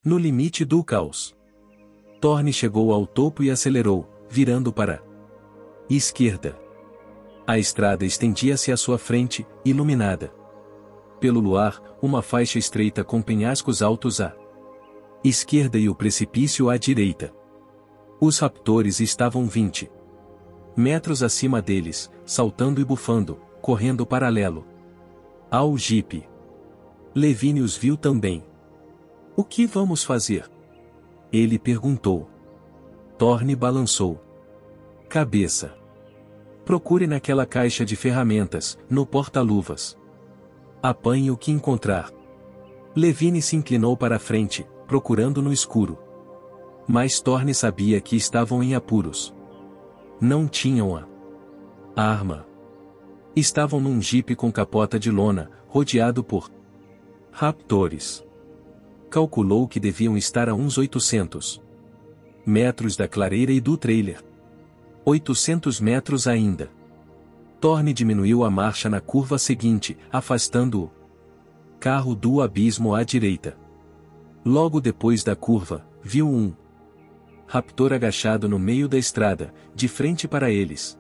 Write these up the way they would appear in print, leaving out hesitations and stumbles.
No limite do caos. Thorne chegou ao topo e acelerou, virando para a esquerda. A estrada estendia-se à sua frente, iluminada pelo luar, uma faixa estreita com penhascos altos à esquerda e o precipício à direita. Os raptores estavam 20 metros acima deles, saltando e bufando, correndo paralelo ao jipe. Levine os viu também. O que vamos fazer? Ele perguntou. Thorne balançou cabeça. Procure naquela caixa de ferramentas, no porta-luvas. Apanhe o que encontrar. Levine se inclinou para a frente, procurando no escuro. Mas Thorne sabia que estavam em apuros. Não tinham a arma. Estavam num jipe com capota de lona, rodeado por raptores. Calculou que deviam estar a uns 800 metros da clareira e do trailer. 800 metros ainda. Thorne diminuiu a marcha na curva seguinte, afastando o carro do abismo à direita. Logo depois da curva, viu um raptor agachado no meio da estrada, de frente para eles.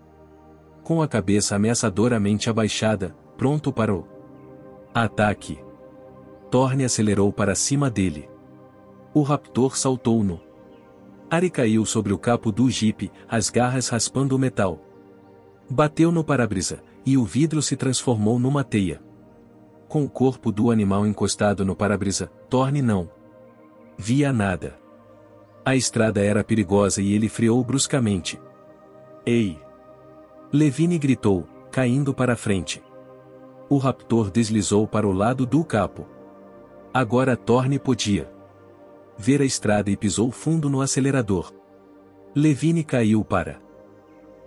Com a cabeça ameaçadoramente abaixada, pronto para o ataque. Thorne acelerou para cima dele. O raptor saltou no ar e caiu sobre o capô do jipe, as garras raspando o metal. Bateu no para-brisa, e o vidro se transformou numa teia. Com o corpo do animal encostado no para-brisa, Thorne não via nada. A estrada era perigosa e ele freou bruscamente. Ei! Levine gritou, caindo para a frente. O raptor deslizou para o lado do capô. Agora Thorne podia ver a estrada e pisou fundo no acelerador. Levine caiu para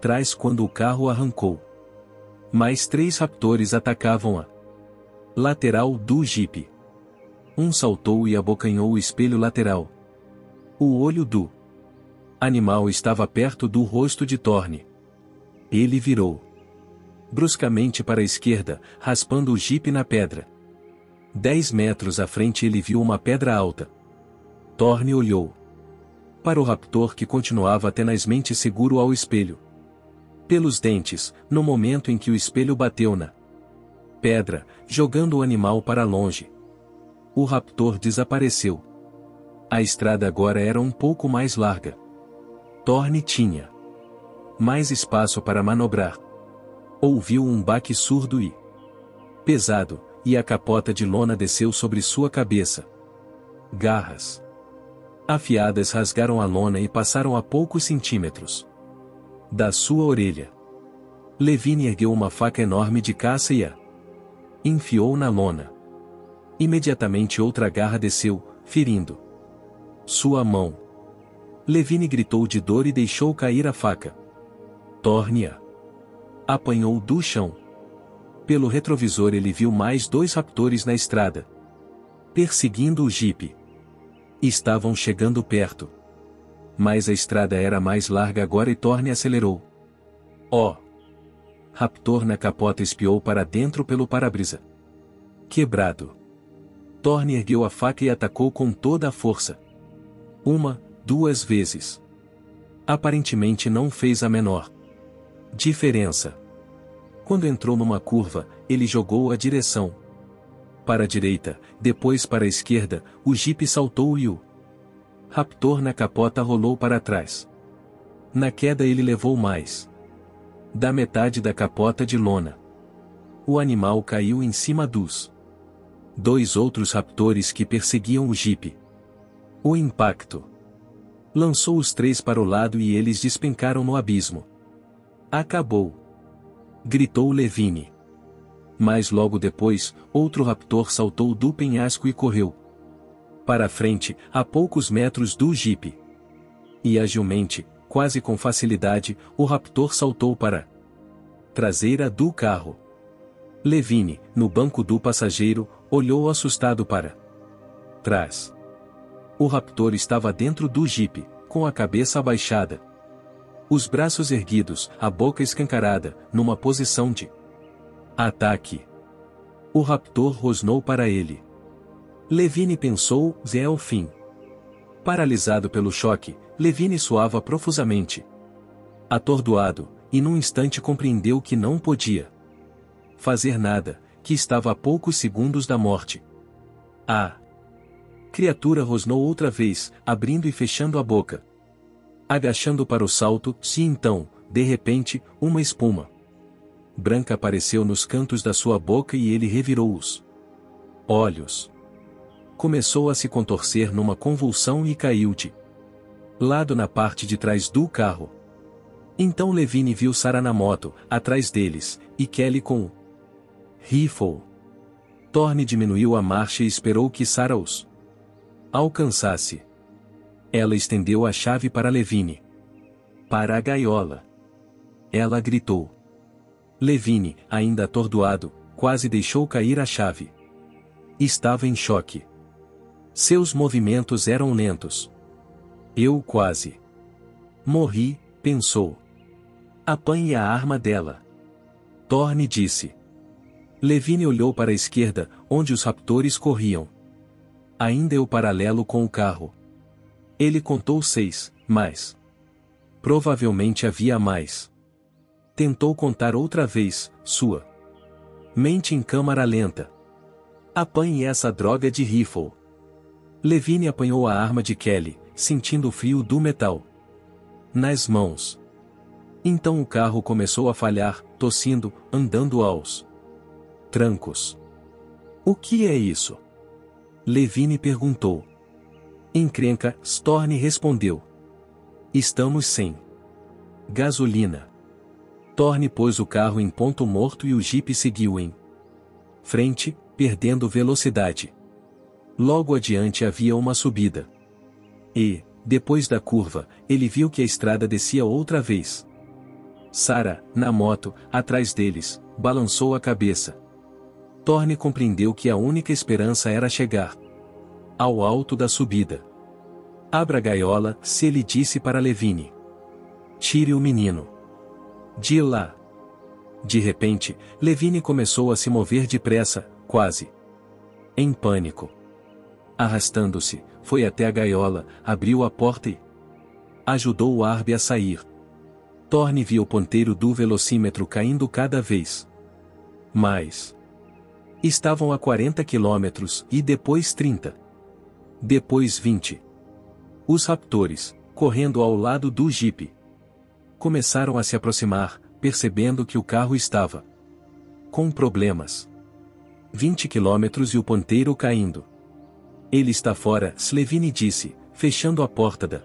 trás quando o carro arrancou. Mais 3 raptores atacavam a lateral do jipe. Um saltou e abocanhou o espelho lateral. O olho do animal estava perto do rosto de Thorne. Ele virou bruscamente para a esquerda, raspando o jipe na pedra. 10 metros à frente ele viu uma pedra alta. Thorne olhou para o raptor que continuava tenazmente seguro ao espelho. Pelos dentes, no momento em que o espelho bateu na pedra, jogando o animal para longe. O raptor desapareceu. A estrada agora era um pouco mais larga. Thorne tinha mais espaço para manobrar. Ouviu um baque surdo e pesado, e a capota de lona desceu sobre sua cabeça. Garras afiadas rasgaram a lona e passaram a poucos centímetros da sua orelha. Levine ergueu uma faca enorme de caça e a enfiou na lona. Imediatamente outra garra desceu, ferindo sua mão. Levine gritou de dor e deixou cair a faca. Thorne a apanhou do chão. Pelo retrovisor ele viu mais 2 raptores na estrada, perseguindo o jipe. Estavam chegando perto. Mas a estrada era mais larga agora e Thorne acelerou. Oh! Raptor na capota espiou para dentro pelo para-brisa. Quebrado. Thorne ergueu a faca e atacou com toda a força. 1, 2 vezes. Aparentemente não fez a menor diferença. Quando entrou numa curva, ele jogou a direção para a direita, depois para a esquerda, o jipe saltou e o raptor na capota rolou para trás. Na queda ele levou mais da metade da capota de lona. O animal caiu em cima dos 2 outros raptores que perseguiam o jipe. O impacto lançou os 3 para o lado e eles despencaram no abismo. Acabou! Gritou Levine. Mas logo depois, outro raptor saltou do penhasco e correu para a frente, a poucos metros do jipe. E agilmente, quase com facilidade, o raptor saltou para a traseira do carro. Levine, no banco do passageiro, olhou assustado para trás. O raptor estava dentro do jipe, com a cabeça abaixada, os braços erguidos, a boca escancarada, numa posição de ataque. O raptor rosnou para ele. Levine pensou, é o fim. Paralisado pelo choque, Levine suava profusamente. Atordoado, e num instante compreendeu que não podia fazer nada, que estava a poucos segundos da morte. A criatura rosnou outra vez, abrindo e fechando a boca. Agachando para o salto, se então, de repente, uma espuma branca apareceu nos cantos da sua boca e ele revirou os olhos. Começou a se contorcer numa convulsão e caiu de lado na parte de trás do carro. Então Levine viu Sarah na moto, atrás deles, e Kelly com o rifle. Thorne diminuiu a marcha e esperou que Sarah os alcançasse. Ela estendeu a chave para Levine. Para a gaiola. Ela gritou. Levine, ainda atordoado, quase deixou cair a chave. Estava em choque. Seus movimentos eram lentos. Eu quase morri, pensou. Apanhe a arma dela. Thorne disse. Levine olhou para a esquerda, onde os raptores corriam. Ainda o paralelo com o carro. Ele contou 6, mas provavelmente havia mais. Tentou contar outra vez, sua mente em câmara lenta. Apanhe essa droga de rifle. Levine apanhou a arma de Kelly, sentindo o frio do metal nas mãos. Então o carro começou a falhar, tossindo, andando aos trancos. O que é isso? Levine perguntou. Encrenca, Thorne respondeu. Estamos sem gasolina. Thorne pôs o carro em ponto morto e o jipe seguiu em frente, perdendo velocidade. Logo adiante havia uma subida. E, depois da curva, ele viu que a estrada descia outra vez. Sarah, na moto, atrás deles, balançou a cabeça. Thorne compreendeu que a única esperança era chegar ao alto da subida. Abra a gaiola, se ele disse para Levine. Tire o menino de lá. De repente, Levine começou a se mover depressa, quase em pânico. Arrastando-se, foi até a gaiola, abriu a porta e ajudou o Arby a sair. Thorne viu o ponteiro do velocímetro caindo cada vez mais. Estavam a 40 quilômetros, e depois 30. Depois 20. Os raptores, correndo ao lado do jipe, começaram a se aproximar, percebendo que o carro estava com problemas. 20 quilômetros e o ponteiro caindo. Ele está fora, Levine disse, fechando a porta da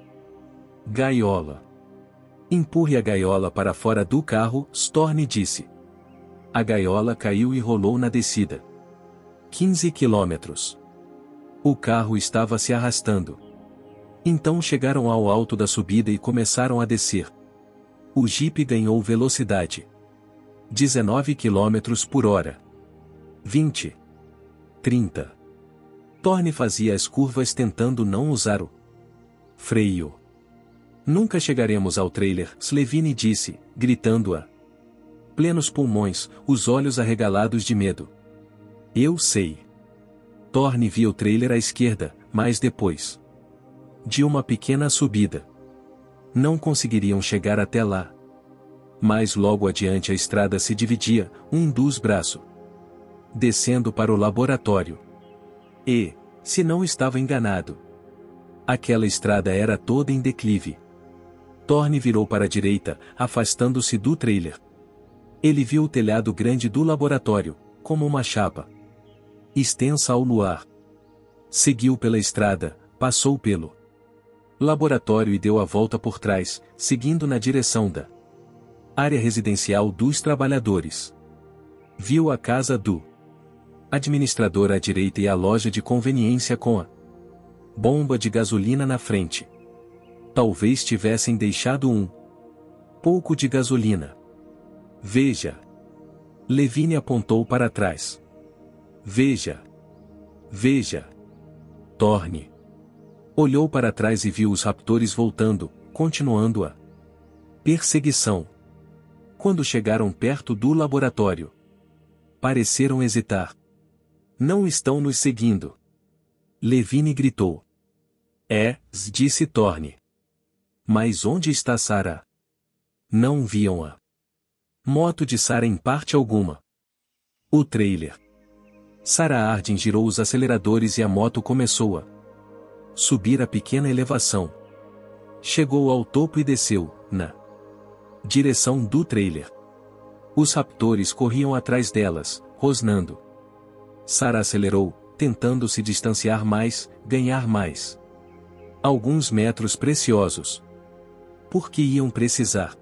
gaiola. Empurre a gaiola para fora do carro, Thorne disse. A gaiola caiu e rolou na descida. 15 quilômetros. O carro estava se arrastando. Então chegaram ao alto da subida e começaram a descer. O jipe ganhou velocidade. 19 quilômetros por hora. 20. 30. Thorne fazia as curvas tentando não usar o freio. Nunca chegaremos ao trailer, Levine disse, gritando a plenos pulmões, os olhos arregalados de medo. Eu sei. Thorne via o trailer à esquerda, mas depois de uma pequena subida. Não conseguiriam chegar até lá. Mas logo adiante a estrada se dividia, um dos braços descendo para o laboratório. E, se não estava enganado, aquela estrada era toda em declive. Thorne virou para a direita, afastando-se do trailer. Ele viu o telhado grande do laboratório, como uma chapa extensa ao luar. Seguiu pela estrada, passou pelo laboratório e deu a volta por trás, seguindo na direção da área residencial dos trabalhadores. Viu a casa do administrador à direita e a loja de conveniência com a bomba de gasolina na frente. Talvez tivessem deixado um pouco de gasolina. Veja. Levine apontou para trás. Veja. Veja. Thorne olhou para trás e viu os raptores voltando, continuando a perseguição. Quando chegaram perto do laboratório, pareceram hesitar. Não estão nos seguindo. Levine gritou. Disse Thorne. Mas onde está Sarah? Não viam-a moto de Sarah em parte alguma. O trailer. Sarah Harding girou os aceleradores e a moto começou a subir a pequena elevação. Chegou ao topo e desceu, na direção do trailer. Os raptores corriam atrás delas, rosnando. Sarah acelerou, tentando se distanciar mais, ganhar mais. Alguns metros preciosos. Por que iam precisar?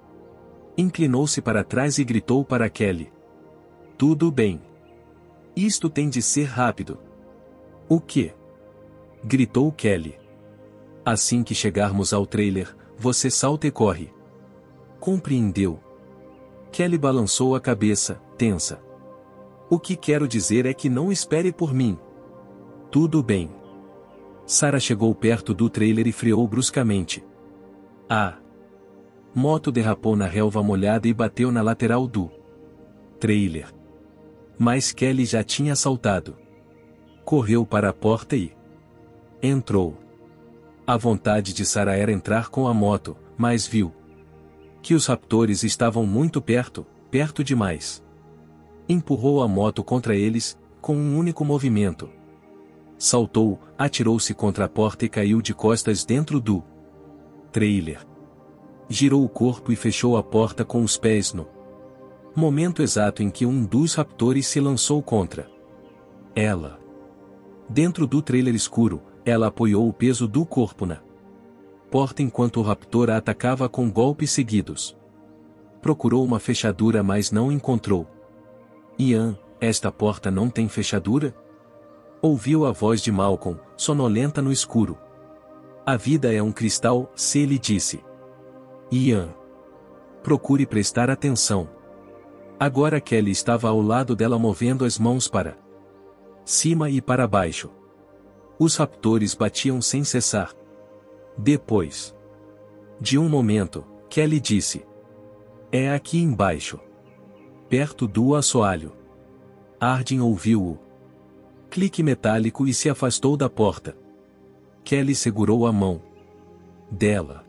Inclinou-se para trás e gritou para Kelly. Tudo bem. Isto tem de ser rápido. O quê? Gritou Kelly. Assim que chegarmos ao trailer, você salta e corre. Compreendeu? Kelly balançou a cabeça, tensa. O que quero dizer é que não espere por mim. Tudo bem. Sarah chegou perto do trailer e freou bruscamente. A moto derrapou na relva molhada e bateu na lateral do trailer. Mas Kelly já tinha saltado. Correu para a porta e entrou. A vontade de Sarah era entrar com a moto, mas viu que os raptores estavam muito perto, perto demais. Empurrou a moto contra eles, com um único movimento. Saltou, atirou-se contra a porta e caiu de costas dentro do trailer. Girou o corpo e fechou a porta com os pés no momento exato em que um dos raptores se lançou contra ela. Dentro do trailer escuro, ela apoiou o peso do corpo na porta enquanto o raptor a atacava com golpes seguidos. Procurou uma fechadura mas não encontrou. Ian, esta porta não tem fechadura? Ouviu a voz de Malcolm, sonolenta no escuro. A vida é um cristal, se ele disse. Ian. Procure prestar atenção. Agora Kelly estava ao lado dela movendo as mãos para cima e para baixo. Os raptores batiam sem cessar. Depois de um momento, Kelly disse. É aqui embaixo. Perto do assoalho. Harding ouviu-o clique metálico e se afastou da porta. Kelly segurou a mão dela.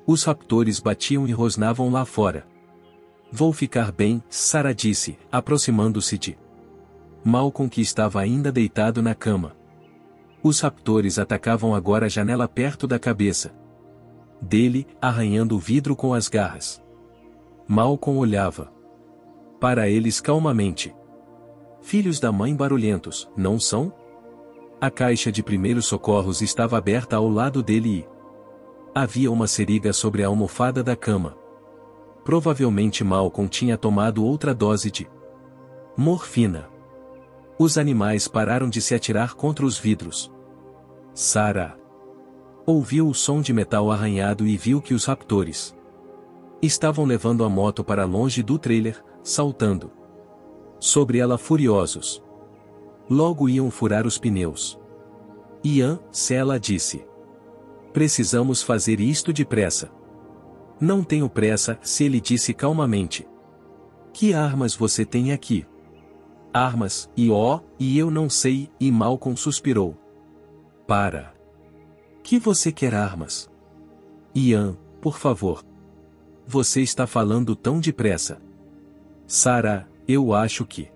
Os raptores batiam e rosnavam lá fora. Vou ficar bem, Sarah disse, aproximando-se de Malcolm que estava ainda deitado na cama. Os raptores atacavam agora a janela perto da cabeça dele, arranhando o vidro com as garras. Malcolm olhava para eles calmamente. Filhos da mãe barulhentos, não são? A caixa de primeiros socorros estava aberta ao lado dele e havia uma seringa sobre a almofada da cama. Provavelmente Malcolm tinha tomado outra dose de morfina. Os animais pararam de se atirar contra os vidros. Sarah ouviu o som de metal arranhado e viu que os raptores estavam levando a moto para longe do trailer, saltando sobre ela furiosos. Logo iam furar os pneus. Ian, se ela disse. Precisamos fazer isto depressa. Não tenho pressa, se ele disse calmamente. Que armas você tem aqui? Armas, e eu não sei, e Malcolm suspirou. Para. Que você quer armas? Ian, por favor. Você está falando tão depressa. Sarah, eu acho que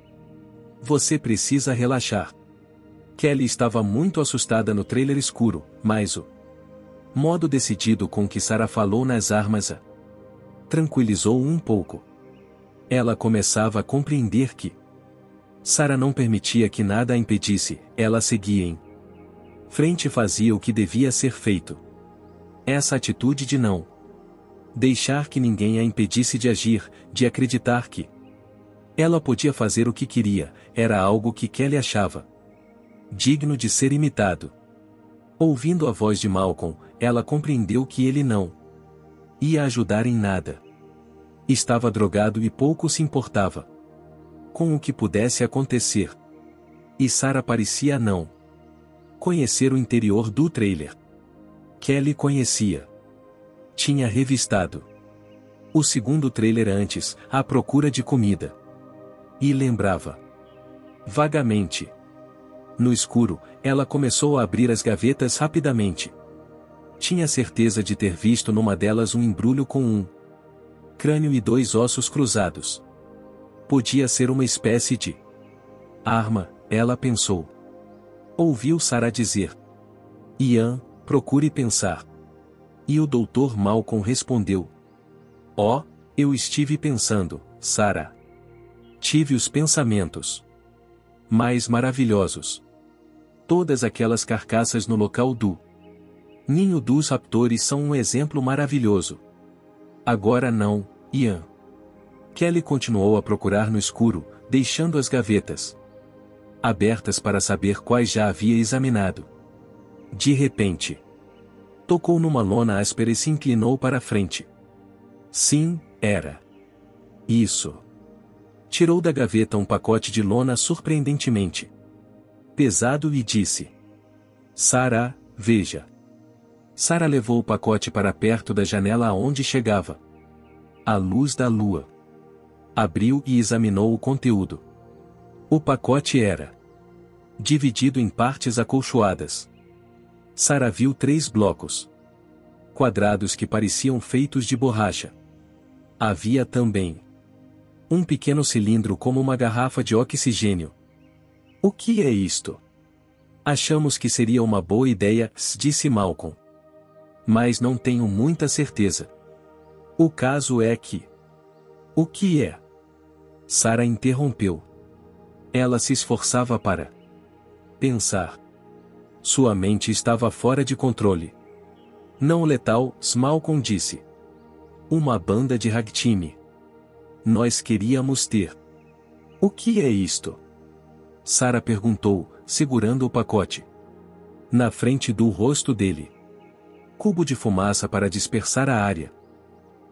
você precisa relaxar. Kelly estava muito assustada no trailer escuro, mas o modo decidido com que Sarah falou nas armas a tranquilizou um pouco. Ela começava a compreender que Sarah não permitia que nada a impedisse, ela seguia em frente e fazia o que devia ser feito. Essa atitude de não deixar que ninguém a impedisse de agir, de acreditar que ela podia fazer o que queria, era algo que Kelly achava digno de ser imitado. Ouvindo a voz de Malcolm, ela compreendeu que ele não ia ajudar em nada. Estava drogado e pouco se importava com o que pudesse acontecer. E Sarah parecia não conhecer o interior do trailer. Kelly conhecia. Tinha revistado o segundo trailer antes, à procura de comida. E lembrava vagamente. No escuro, ela começou a abrir as gavetas rapidamente. Tinha certeza de ter visto numa delas um embrulho com um crânio e 2 ossos cruzados. Podia ser uma espécie de arma, ela pensou. Ouviu Sarah dizer: Ian, procure pensar. E o Dr. Malcolm respondeu: Oh, eu estive pensando, Sarah. Tive os pensamentos mais maravilhosos. Todas aquelas carcaças no local do ninho dos raptores são um exemplo maravilhoso. Agora não, Ian. Kelly continuou a procurar no escuro, deixando as gavetas abertas para saber quais já havia examinado. De repente, tocou numa lona áspera e se inclinou para a frente. Sim, era isso. Tirou da gaveta um pacote de lona surpreendentemente pesado e disse: Sarah, veja. Sarah levou o pacote para perto da janela aonde chegava a luz da lua. Abriu e examinou o conteúdo. O pacote era dividido em partes acolchoadas. Sarah viu 3 blocos quadrados que pareciam feitos de borracha. Havia também um pequeno cilindro como uma garrafa de oxigênio. O que é isto? Achamos que seria uma boa ideia, disse Malcolm. Mas não tenho muita certeza. O caso é que... O que é? Sarah interrompeu. Ela se esforçava para pensar. Sua mente estava fora de controle. Não letal, Malcolm disse. Uma banda de ragtime. Nós queríamos ter. O que é isto? Sarah perguntou, segurando o pacote na frente do rosto dele. Cubo de fumaça para dispersar a área.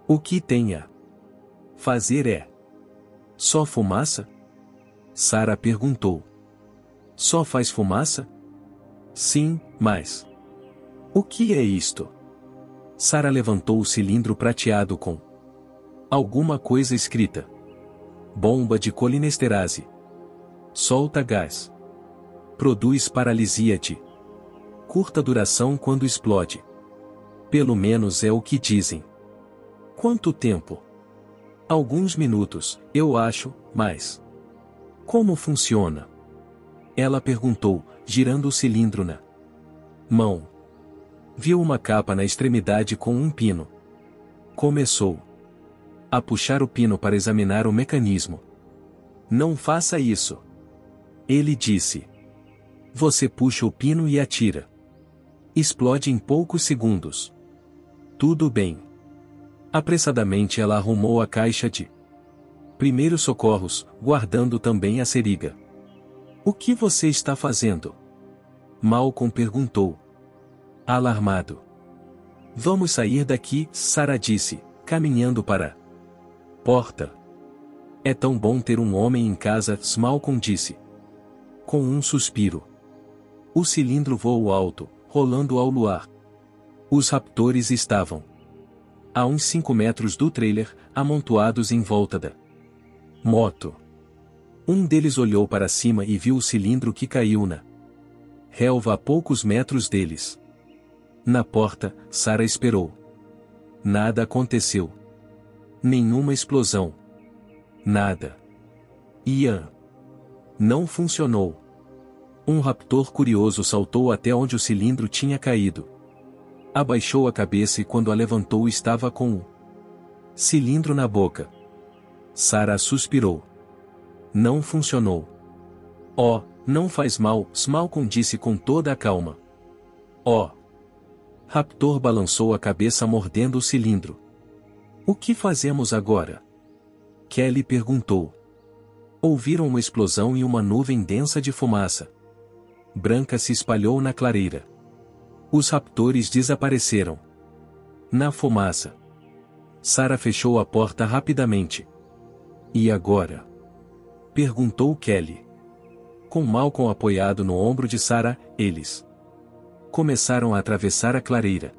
O que tem a fazer é só fumaça? Sarah perguntou. Só faz fumaça? Sim, mas o que é isto? Sarah levantou o cilindro prateado com alguma coisa escrita. Bomba de colinesterase. Solta gás. Produz paralisia de curta duração quando explode. Pelo menos é o que dizem. Quanto tempo? Alguns minutos, eu acho, mas como funciona? Ela perguntou, girando o cilindro na mão. Viu uma capa na extremidade com um pino. Começou a puxar o pino para examinar o mecanismo. Não faça isso. Ele disse. Você puxa o pino e atira. Explode em poucos segundos. Tudo bem. Apressadamente ela arrumou a caixa de primeiros socorros, guardando também a seringa. O que você está fazendo? Malcolm perguntou. Alarmado. Vamos sair daqui, Sarah disse, caminhando para a porta. É tão bom ter um homem em casa, Malcolm disse. Com um suspiro. O cilindro voou alto, rolando ao luar. Os raptores estavam a uns 5 metros do trailer, amontoados em volta da moto. Um deles olhou para cima e viu o cilindro que caiu na relva a poucos metros deles. Na porta, Sarah esperou. Nada aconteceu. Nenhuma explosão. Nada. Ian. Não funcionou. Um raptor curioso saltou até onde o cilindro tinha caído. Abaixou a cabeça e quando a levantou estava com o cilindro na boca. Sarah suspirou. Não funcionou. Oh, não faz mal, Malcolm disse com toda a calma. Oh. Raptor balançou a cabeça mordendo o cilindro. O que fazemos agora? Kelly perguntou. Ouviram uma explosão e uma nuvem densa de fumaça branca se espalhou na clareira. Os raptores desapareceram na fumaça. Sarah fechou a porta rapidamente. E agora? Perguntou Kelly. Com Malcolm apoiado no ombro de Sarah, eles começaram a atravessar a clareira.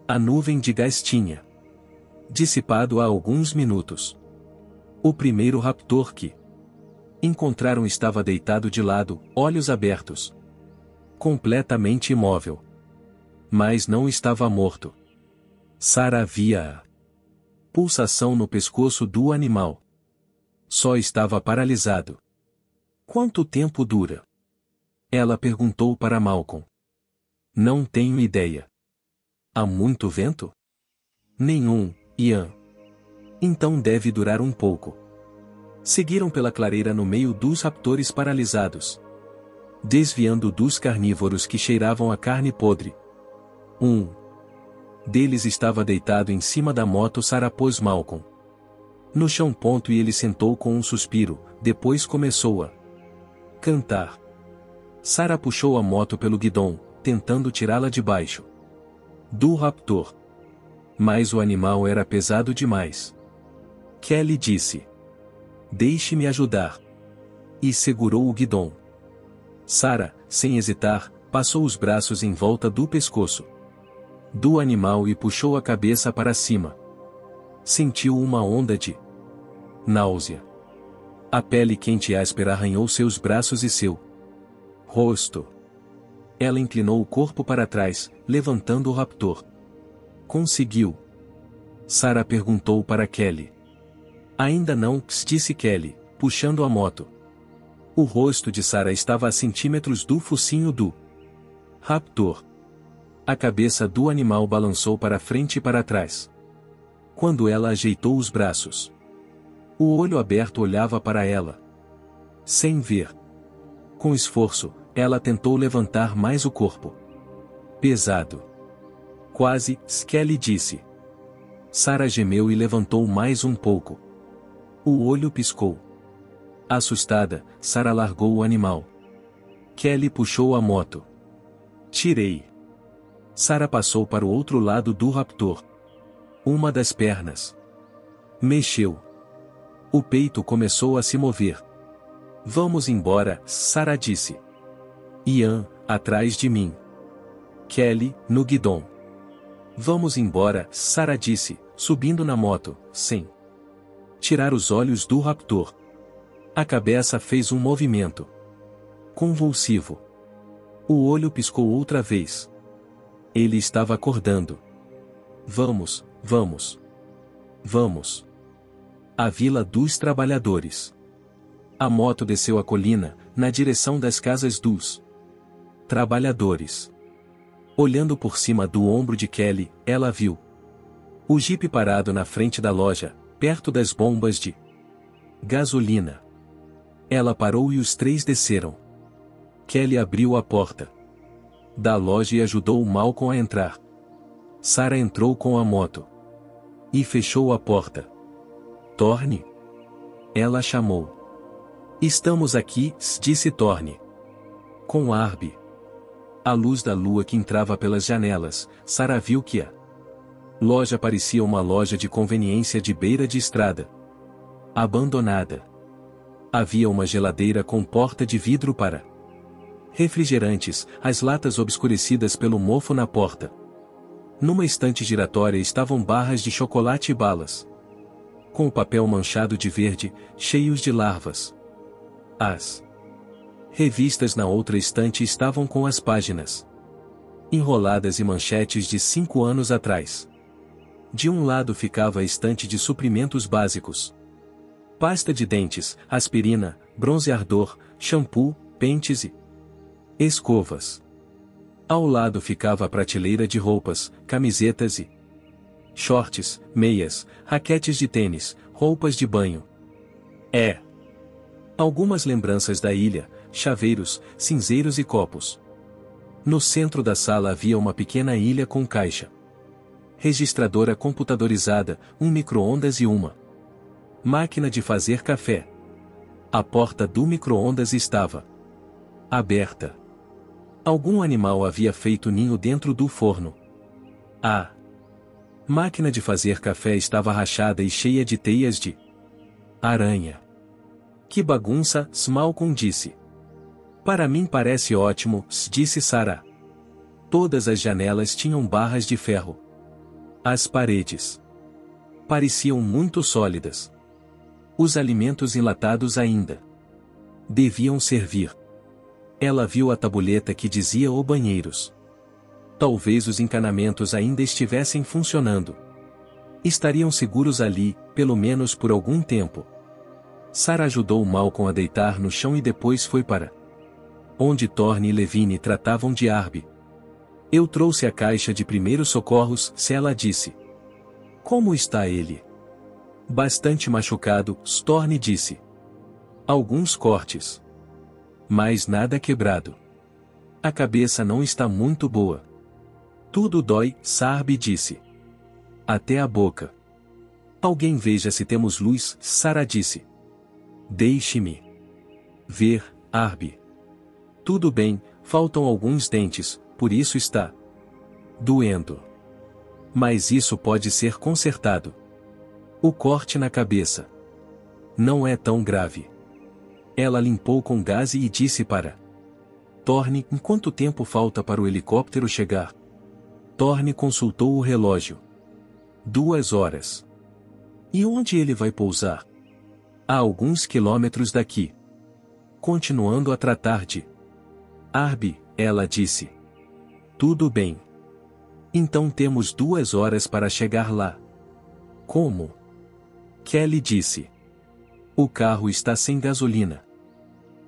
A nuvem de gás tinha dissipado há alguns minutos. O primeiro raptor que encontraram estava deitado de lado, olhos abertos. Completamente imóvel. Mas não estava morto. Sarah via a pulsação no pescoço do animal. Só estava paralisado. Quanto tempo dura? Ela perguntou para Malcolm. Não tenho ideia. Há muito vento? Nenhum, Ian. Então deve durar um pouco. Seguiram pela clareira no meio dos raptores paralisados, desviando dos carnívoros que cheiravam a carne podre. Um deles estava deitado em cima da moto. Sarah pôs Malcolm no chão. E ele sentou com um suspiro, depois começou a cantar. Sarah puxou a moto pelo guidão, tentando tirá-la de baixo do raptor. Mas o animal era pesado demais. Kelly disse: "Deixe-me ajudar." E segurou o guidão. Sarah, sem hesitar, passou os braços em volta do pescoço do animal e puxou a cabeça para cima. Sentiu uma onda de náusea. A pele quente e áspera arranhou seus braços e seu rosto. Ela inclinou o corpo para trás, levantando o raptor. Conseguiu? Sarah perguntou para Kelly. Ainda não, disse Kelly, puxando a moto. O rosto de Sarah estava a centímetros do focinho do raptor. A cabeça do animal balançou para frente e para trás. Quando ela ajeitou os braços, o olho aberto olhava para ela, sem ver. Com esforço, ela tentou levantar mais o corpo. Pesado. Quase, Kelly disse. Sarah gemeu e levantou mais um pouco. O olho piscou. Assustada, Sarah largou o animal. Kelly puxou a moto. Tirei. Sarah passou para o outro lado do raptor. Uma das pernas mexeu. O peito começou a se mover. Vamos embora, Sarah disse. Ian, atrás de mim. Kelly, no guidão. Vamos embora, Sarah disse, subindo na moto, sem tirar os olhos do raptor. A cabeça fez um movimento convulsivo. O olho piscou outra vez. Ele estava acordando. Vamos, vamos. Vamos. A Vila dos Trabalhadores. A moto desceu a colina, na direção das casas dos trabalhadores. Olhando por cima do ombro de Kelly, ela viu o jipe parado na frente da loja, perto das bombas de gasolina. Ela parou e os três desceram. Kelly abriu a porta da loja e ajudou Malcolm a entrar. Sarah entrou com a moto e fechou a porta. Thorne? Ela chamou. Estamos aqui, disse Thorne. Com Arby. À luz da lua que entrava pelas janelas, Sarah viu que a loja parecia uma loja de conveniência de beira de estrada. Abandonada. Havia uma geladeira com porta de vidro para refrigerantes, as latas obscurecidas pelo mofo na porta. Numa estante giratória estavam barras de chocolate e balas, com o papel manchado de verde, cheios de larvas. As revistas na outra estante estavam com as páginas enroladas e manchetes de 5 anos atrás. De um lado ficava a estante de suprimentos básicos. Pasta de dentes, aspirina, bronzeador, shampoo, pentes e escovas. Ao lado ficava a prateleira de roupas, camisetas e shorts, meias, raquetes de tênis, roupas de banho. Algumas lembranças da ilha, chaveiros, cinzeiros e copos. No centro da sala havia uma pequena ilha com caixa registradora computadorizada, um micro-ondas e uma máquina de fazer café. A porta do micro-ondas estava aberta. Algum animal havia feito ninho dentro do forno. A máquina de fazer café estava rachada e cheia de teias de aranha. Que bagunça, Malcolm disse. Para mim parece ótimo, disse Sarah. Todas as janelas tinham barras de ferro. As paredes pareciam muito sólidas. Os alimentos enlatados ainda deviam servir. Ela viu a tabuleta que dizia "O banheiros". Talvez os encanamentos ainda estivessem funcionando. Estariam seguros ali, pelo menos por algum tempo. Sarah ajudou Malcolm a deitar no chão e depois foi para onde Thorne e Levine tratavam de Arby. Eu trouxe a caixa de primeiros socorros, ela disse. Como está ele? Bastante machucado, Thorne disse. Alguns cortes. Mas nada quebrado. A cabeça não está muito boa. Tudo dói, Arby disse. Até a boca. Alguém veja se temos luz, Sarah disse. Deixe-me ver, Arby. Tudo bem, faltam alguns dentes, por isso está doendo. Mas isso pode ser consertado. O corte na cabeça não é tão grave. Ela limpou com gaze e disse para Thorne: em quanto tempo falta para o helicóptero chegar? Thorne consultou o relógio. 2 horas. E onde ele vai pousar? A alguns quilômetros daqui. Continuando a tratar de Arby, ela disse. Tudo bem. Então temos 2 horas para chegar lá. Como? Kelly disse. O carro está sem gasolina.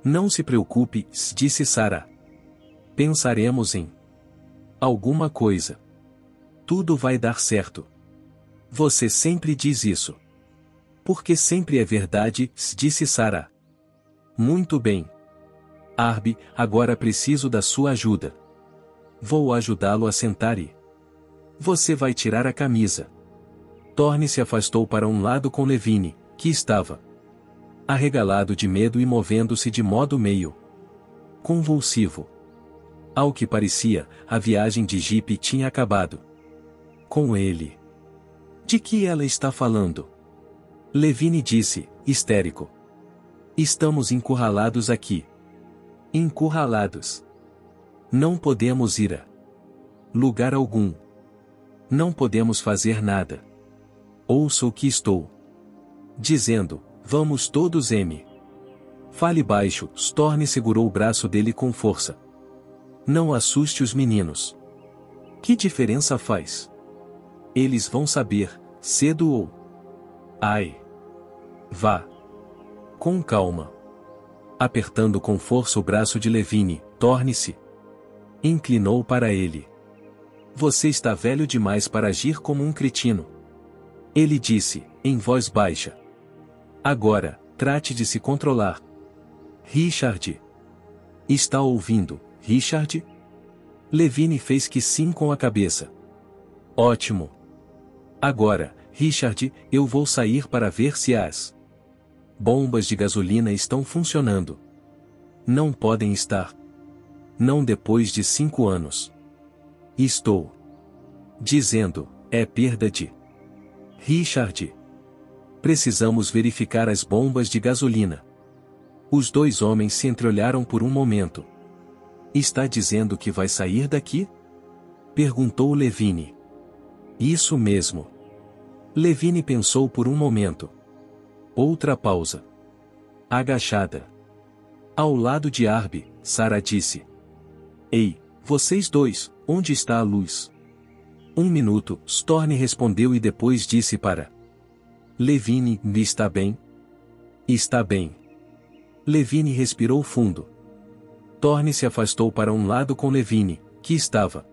Não se preocupe, disse Sarah. Pensaremos em alguma coisa. Tudo vai dar certo. Você sempre diz isso. Porque sempre é verdade, disse Sarah. Muito bem. Arby, agora preciso da sua ajuda. Vou ajudá-lo a sentar e você vai tirar a camisa. Thorne se afastou para um lado com Levine, que estava arregalado de medo e movendo-se de modo meio convulsivo. Ao que parecia, a viagem de jipe tinha acabado com ele. De que ela está falando? Levine disse, histérico. Estamos encurralados aqui. Encurralados. Não podemos ir a lugar algum. Não podemos fazer nada. Ouça o que estou dizendo, vamos todos fale baixo, Thorne segurou o braço dele com força. Não assuste os meninos. Que diferença faz? Eles vão saber, cedo ou... Ai. Vá. Com calma. Apertando com força o braço de Levine, Thorne se inclinou para ele. Você está velho demais para agir como um cretino. Ele disse, em voz baixa. Agora, trate de se controlar. Richard. Está ouvindo, Richard? Levine fez que sim com a cabeça. Ótimo. Agora, Richard, eu vou sair para ver se as bombas de gasolina estão funcionando. Não podem estar. Não depois de 5 anos. Estou dizendo, é perda de... Richard. Precisamos verificar as bombas de gasolina. Os 2 homens se entreolharam por um momento. Está dizendo que vai sair daqui? Perguntou Levine. Isso mesmo. Levine pensou por um momento. Outra pausa. Agachada. Ao lado de Arby, Sarah disse. Ei, vocês 2, onde está a luz? 1 minuto, Thorne respondeu e depois disse para Levine, está bem? Está bem. Levine respirou fundo. Thorne se afastou para um lado com Levine, que estava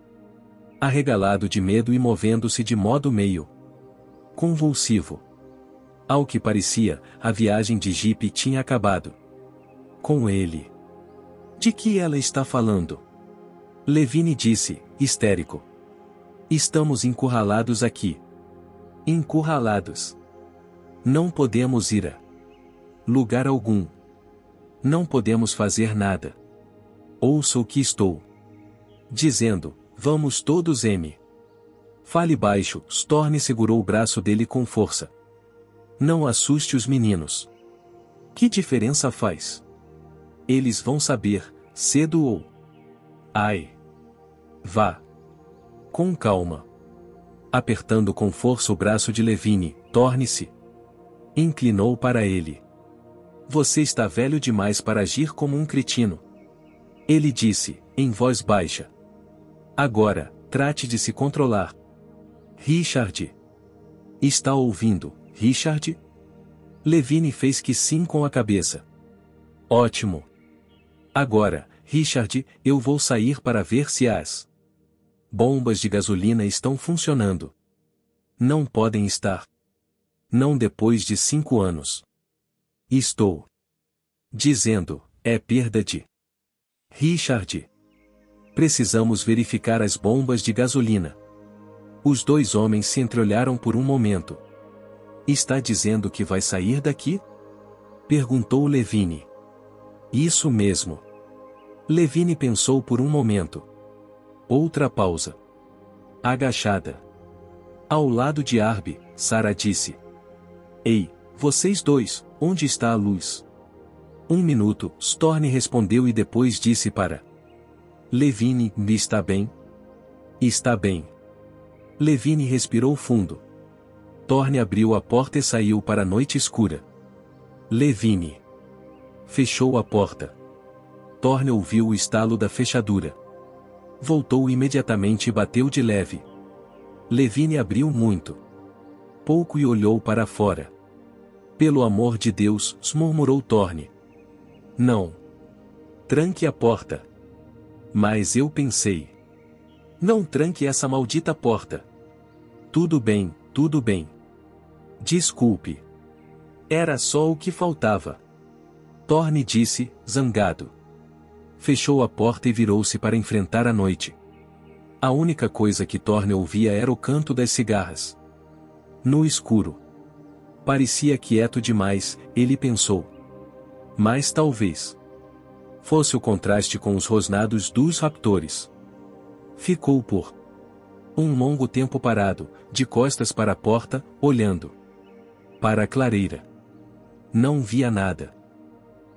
arregalado de medo e movendo-se de modo meio convulsivo. Ao que parecia, a viagem de jipe tinha acabado com ele. De que ela está falando? Levine disse, histérico. Estamos encurralados aqui. Encurralados. Não podemos ir a lugar algum. Não podemos fazer nada. Ouça o que estou dizendo, vamos todos fale baixo, Thorne segurou o braço dele com força. Não assuste os meninos. Que diferença faz? Eles vão saber, cedo ou... Ai. Vá. Com calma. Apertando com força o braço de Levine, Thorne se inclinou para ele. Você está velho demais para agir como um cretino. Ele disse, em voz baixa. Agora, Trate de se controlar. Richard. Está ouvindo, Richard? Levine fez que sim com a cabeça. Ótimo. Agora, Richard, eu vou sair para ver se as bombas de gasolina estão funcionando. Não podem estar. Não depois de 5 anos. Estou dizendo, é perda de. Richard. Precisamos verificar as bombas de gasolina. Os dois homens se entreolharam por um momento. Está dizendo que vai sair daqui? Perguntou Levine. Isso mesmo. Levine pensou por um momento. Outra pausa. Agachada. Ao lado de Arby, Sarah disse. Ei, vocês dois, onde está a luz? 1 minuto, Storni respondeu e depois disse para Levine, está bem? Está bem. Levine respirou fundo. Thorne abriu a porta e saiu para a noite escura. Levine fechou a porta. Thorne ouviu o estalo da fechadura. Voltou imediatamente e bateu de leve. Levine abriu muito pouco e olhou para fora. Pelo amor de Deus, murmurou Thorne. Não. Tranque a porta. Mas eu pensei. Não tranque essa maldita porta. Tudo bem, tudo bem. Desculpe. Era só o que faltava. Thorne disse, zangado. Fechou a porta e virou-se para enfrentar a noite. A única coisa que Thorne ouvia era o canto das cigarras. No escuro. Parecia quieto demais, ele pensou. Mas talvez fosse o contraste com os rosnados dos raptores. Ficou por um longo tempo parado, de costas para a porta, olhando para a clareira. Não via nada.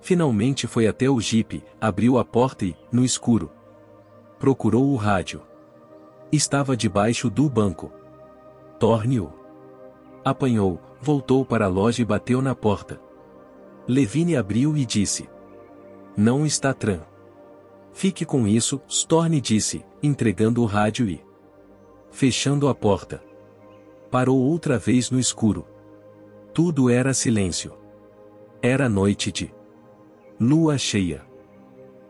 Finalmente foi até o jipe, abriu a porta e, no escuro, procurou o rádio. Estava debaixo do banco. Thorne o apanhou, voltou para a loja e bateu na porta. Levine abriu e disse. Não está tran. Fique com isso, Thorne disse, entregando o rádio e fechando a porta. Parou outra vez no escuro. Tudo era silêncio. Era noite de lua cheia.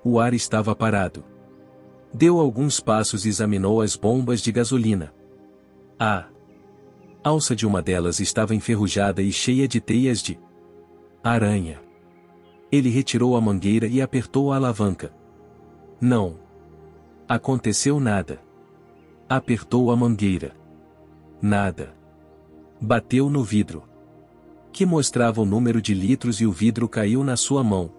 O ar estava parado. Deu alguns passos e examinou as bombas de gasolina. A alça de uma delas estava enferrujada e cheia de teias de aranha. Ele retirou a mangueira e apertou a alavanca. Não aconteceu nada. Apertou a mangueira. Nada. Bateu no vidro, que mostrava o número de litros, e o vidro caiu na sua mão.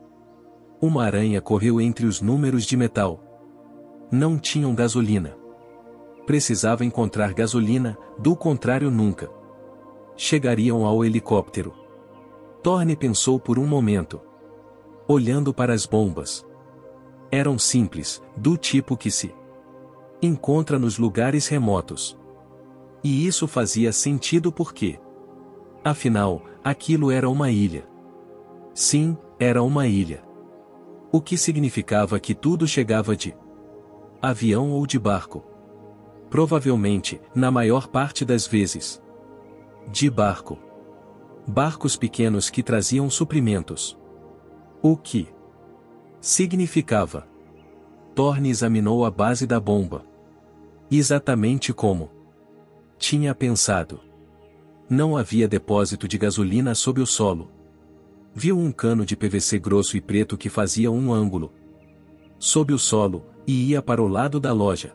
Uma aranha correu entre os números de metal. Não tinham gasolina. Precisava encontrar gasolina, do contrário nunca chegariam ao helicóptero. Thorne pensou por um momento, olhando para as bombas. Eram simples, do tipo que se encontra nos lugares remotos. E isso fazia sentido porque, afinal, aquilo era uma ilha. Sim, era uma ilha. O que significava que tudo chegava de avião ou de barco. Provavelmente, na maior parte das vezes, de barco. Barcos pequenos que traziam suprimentos. O que significava? Thorne examinou a base da bomba. Exatamente como tinha pensado. Não havia depósito de gasolina sob o solo. Viu um cano de PVC grosso e preto que fazia um ângulo sob o solo, e ia para o lado da loja.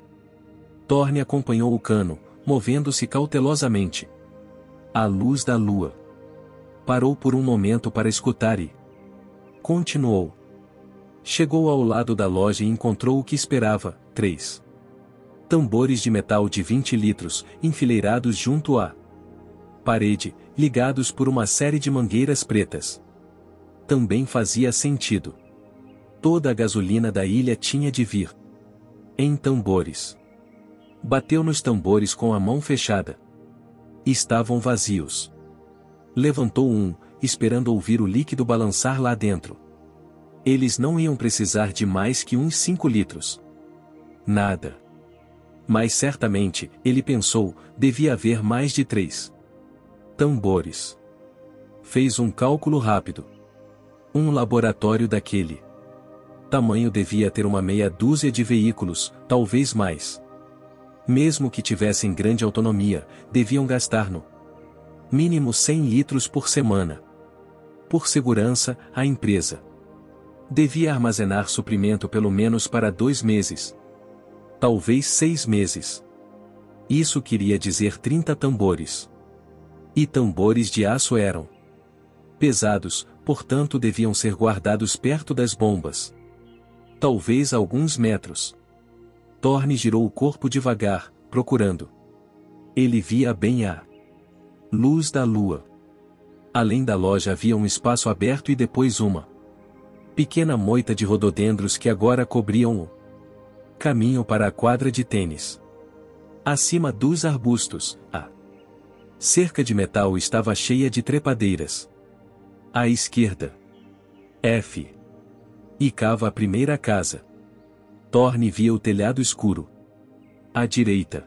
Thorne acompanhou o cano, movendo-se cautelosamente. À luz da lua. Parou por um momento para escutar e continuou. Chegou ao lado da loja e encontrou o que esperava: 3 tambores de metal de 20 litros, enfileirados junto à parede, ligados por uma série de mangueiras pretas. Também fazia sentido. Toda a gasolina da ilha tinha de vir em tambores. Bateu nos tambores com a mão fechada. Estavam vazios. Levantou um, esperando ouvir o líquido balançar lá dentro. Eles não iam precisar de mais que uns 5 litros. Nada. Mas certamente, ele pensou, devia haver mais de 3 tambores. Fez um cálculo rápido. Um laboratório daquele tamanho devia ter uma meia dúzia de veículos, talvez mais. Mesmo que tivessem grande autonomia, deviam gastar no mínimo 100 litros por semana. Por segurança, a empresa devia armazenar suprimento pelo menos para 2 meses. Talvez 6 meses. Isso queria dizer 30 tambores. E tambores de aço eram pesados, portanto deviam ser guardados perto das bombas. Talvez alguns metros. Thorne girou o corpo devagar, procurando. Ele via bem a luz da lua. Além da loja havia um espaço aberto e depois uma pequena moita de rododendros que agora cobriam o caminho para a quadra de tênis. Acima dos arbustos, a cerca de metal estava cheia de trepadeiras. À esquerda, F. Icava a primeira casa. Thorne via o telhado escuro. À direita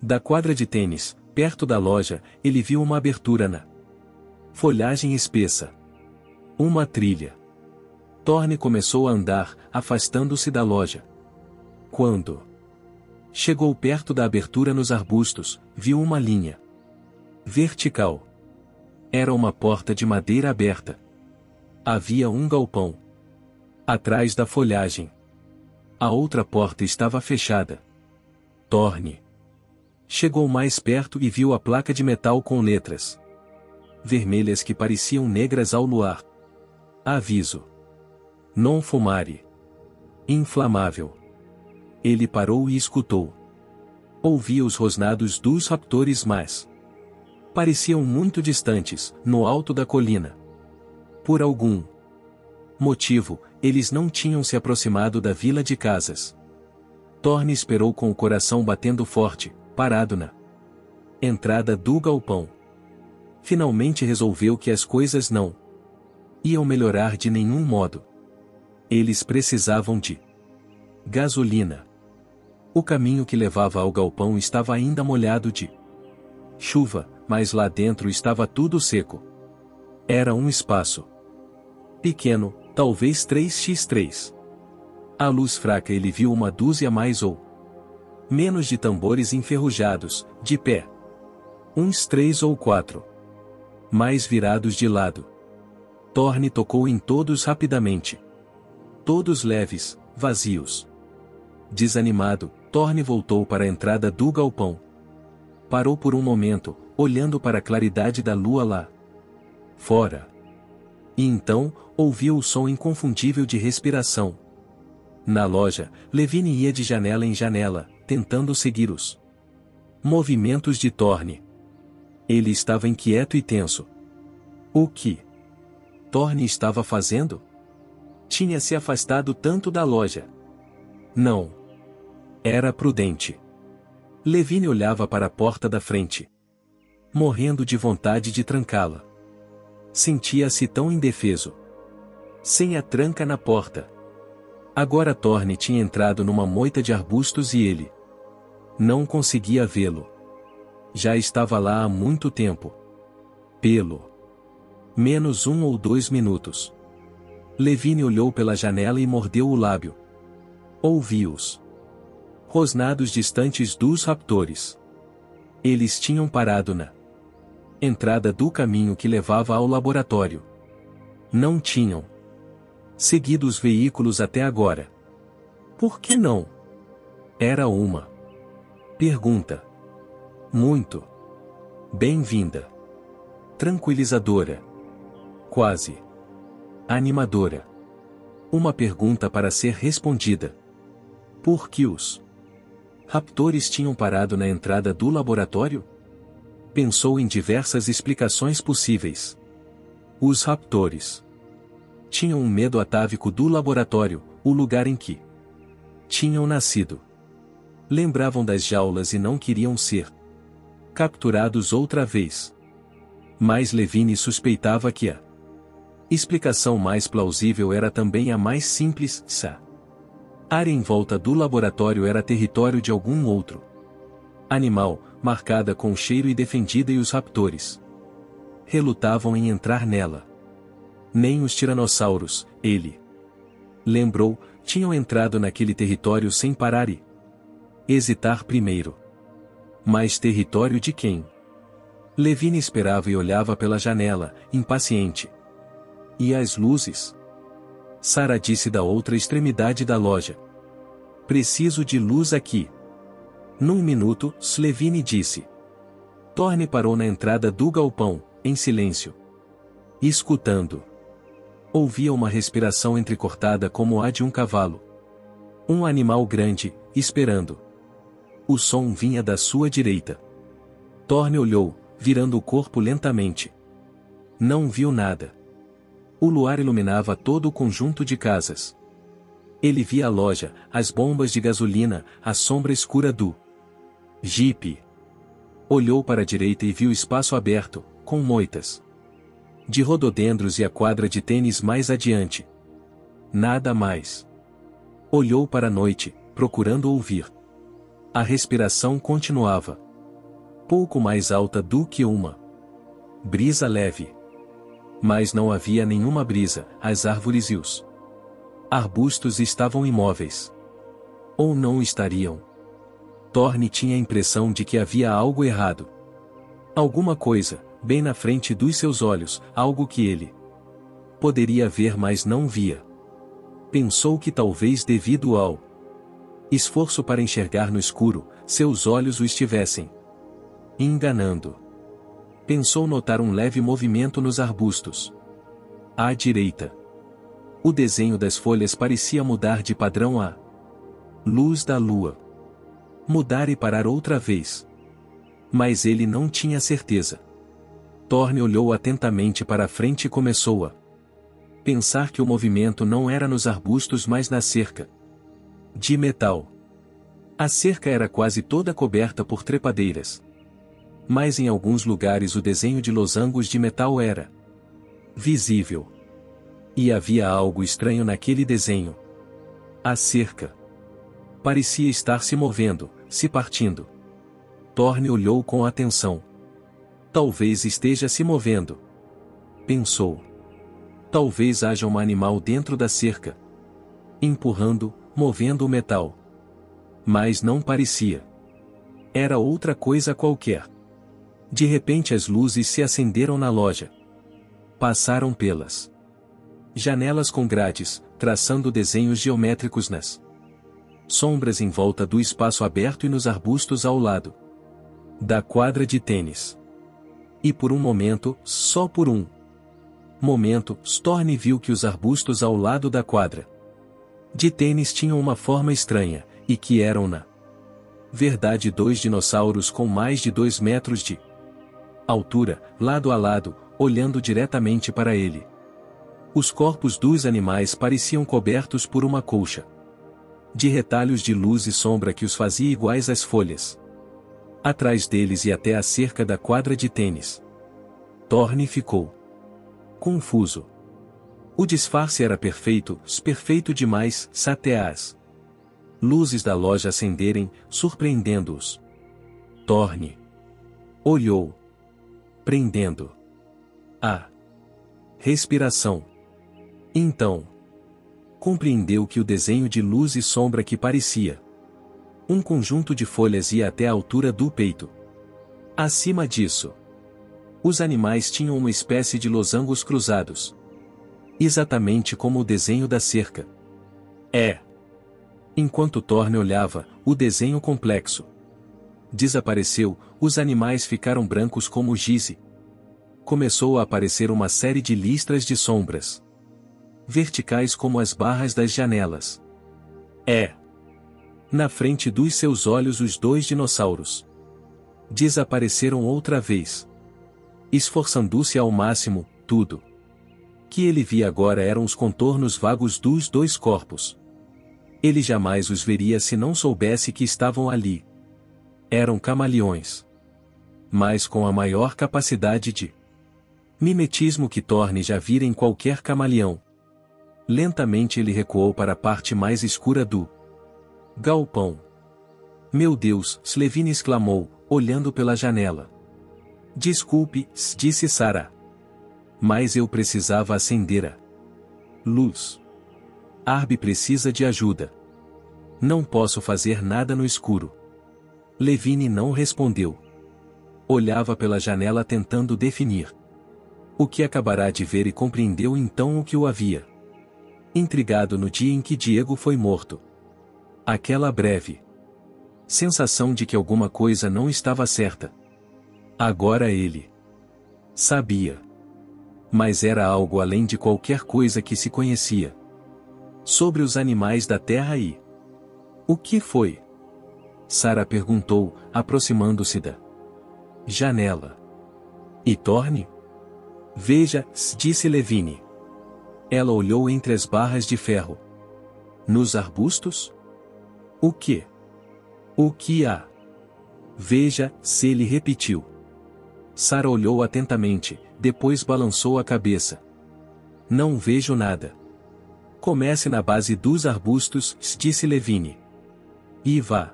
da quadra de tênis, perto da loja, ele viu uma abertura na folhagem espessa. Uma trilha. Thorne começou a andar, afastando-se da loja. Quando chegou perto da abertura nos arbustos, viu uma linha vertical. Era uma porta de madeira aberta. Havia um galpão atrás da folhagem. A outra porta estava fechada. Thorne chegou mais perto e viu a placa de metal com letras vermelhas que pareciam negras ao luar. Aviso: non fumare. Inflamável. Ele parou e escutou. Ouvia os rosnados dos raptores, mas pareciam muito distantes, no alto da colina. Por algum motivo, eles não tinham se aproximado da vila de casas. Thorne esperou com o coração batendo forte, parado na entrada do galpão. Finalmente resolveu que as coisas não iam melhorar de nenhum modo. Eles precisavam de gasolina. O caminho que levava ao galpão estava ainda molhado de chuva, mas lá dentro estava tudo seco. Era um espaço pequeno, talvez 3x3. À luz fraca ele viu uma dúzia mais ou menos de tambores enferrujados, de pé. Uns 3 ou 4. Mais virados de lado. Thorne tocou em todos rapidamente. Todos leves, vazios. Desanimado, Thorne voltou para a entrada do galpão. Parou por um momento, olhando para a claridade da lua lá fora. E então, ouviu o som inconfundível de respiração. Na loja, Levine ia de janela em janela, tentando seguir os movimentos de Thorne. Ele estava inquieto e tenso. O que Thorne estava fazendo? Tinha se afastado tanto da loja. Não. Era prudente. Levine olhava para a porta da frente, morrendo de vontade de trancá-la. Sentia-se tão indefeso. Sem a tranca na porta. Agora Thorne tinha entrado numa moita de arbustos e ele não conseguia vê-lo. Já estava lá há muito tempo. Pelo menos 1 ou 2 minutos. Levine olhou pela janela e mordeu o lábio. Ouviu os rosnados distantes dos raptores. Eles tinham parado na entrada do caminho que levava ao laboratório. Não tinham seguido os veículos até agora. Por que não? Era uma pergunta muito bem-vinda, tranquilizadora, quase animadora. Uma pergunta para ser respondida. Por que os raptores tinham parado na entrada do laboratório? Pensou em diversas explicações possíveis. Os raptores tinham um medo atávico do laboratório, o lugar em que tinham nascido. Lembravam das jaulas e não queriam ser capturados outra vez. Mas Levine suspeitava que a explicação mais plausível era também a mais simples. A área em volta do laboratório era território de algum outro animal, marcada com cheiro e defendida, e os raptores relutavam em entrar nela. Nem os tiranossauros, ele lembrou, tinham entrado naquele território sem parar e hesitar primeiro. Mas território de quem? Levine esperava e olhava pela janela, impaciente. E as luzes? Sarah disse da outra extremidade da loja. Preciso de luz aqui. Num minuto, Slevine disse. Thorne parou na entrada do galpão, em silêncio. Escutando. Ouvia uma respiração entrecortada como a de um cavalo. Um animal grande, esperando. O som vinha da sua direita. Thorne olhou, virando o corpo lentamente. Não viu nada. O luar iluminava todo o conjunto de casas. Ele via a loja, as bombas de gasolina, a sombra escura do Jeep. Olhou para a direita e viu espaço aberto, com moitas de rododendros e a quadra de tênis mais adiante. Nada mais. Olhou para a noite, procurando ouvir. A respiração continuava. Pouco mais alta do que uma brisa leve. Mas não havia nenhuma brisa, as árvores e os arbustos estavam imóveis. Ou não estariam? Thorne tinha a impressão de que havia algo errado. Alguma coisa, bem na frente dos seus olhos, algo que ele poderia ver mas não via. Pensou que talvez devido ao esforço para enxergar no escuro, seus olhos o estivessem enganando. Pensou notar um leve movimento nos arbustos à direita. O desenho das folhas parecia mudar de padrão à luz da lua. Mudar e parar outra vez. Mas ele não tinha certeza. Thorne olhou atentamente para a frente e começou a pensar que o movimento não era nos arbustos mas na cerca de metal. A cerca era quase toda coberta por trepadeiras. Mas em alguns lugares o desenho de losangos de metal era visível. E havia algo estranho naquele desenho. A cerca parecia estar se movendo, se partindo. Thorne olhou com atenção. Talvez esteja se movendo. Pensou. Talvez haja um animal dentro da cerca. Empurrando, movendo o metal. Mas não parecia. Era outra coisa qualquer. De repente as luzes se acenderam na loja. Passaram pelas janelas com grades, traçando desenhos geométricos nas sombras em volta do espaço aberto e nos arbustos ao lado da quadra de tênis. E por um momento, só por um momento, Thorne viu que os arbustos ao lado da quadra de tênis tinham uma forma estranha, e que eram na verdade dois dinossauros com mais de 2 metros de altura, lado a lado, olhando diretamente para ele. Os corpos dos animais pareciam cobertos por uma colcha de retalhos de luz e sombra que os fazia iguais às folhas. Atrás deles e até a cerca da quadra de tênis. Thorne ficou confuso. O disfarce era perfeito, perfeito demais, até as luzes da loja acenderem, surpreendendo-os. Thorne olhou, prendendo a respiração. Então, compreendeu que o desenho de luz e sombra que parecia um conjunto de folhas ia até a altura do peito. Acima disso, os animais tinham uma espécie de losangos cruzados. Exatamente como o desenho da cerca. Enquanto Thorne olhava, o desenho complexo desapareceu, os animais ficaram brancos como giz. Começou a aparecer uma série de listras de sombras verticais como as barras das janelas. Na frente dos seus olhos os 2 dinossauros desapareceram outra vez. Esforçando-se ao máximo, tudo que ele via agora eram os contornos vagos dos 2 corpos. Ele jamais os veria se não soubesse que estavam ali. Eram camaleões. Mas com a maior capacidade de mimetismo que Thorne já vira em qualquer camaleão. Lentamente ele recuou para a parte mais escura do Galpão. Meu Deus, Levine exclamou, olhando pela janela. Desculpe, disse Sarah. Mas eu precisava acender a luz. Arby precisa de ajuda. Não posso fazer nada no escuro. Levine não respondeu. Olhava pela janela tentando definir o que acabará de ver e compreendeu então o que o havia intrigado no dia em que Diego foi morto. Aquela breve sensação de que alguma coisa não estava certa. Agora ele sabia. Mas era algo além de qualquer coisa que se conhecia. Sobre os animais da terra e... O que foi? Sarah perguntou, aproximando-se da janela. E Thorne? Veja, disse Levine. Ela olhou entre as barras de ferro. Nos arbustos? O que? O que há? Veja, se ele repetiu. Sarah olhou atentamente, depois balançou a cabeça. Não vejo nada. Comece na base dos arbustos, disse Levine. E vá.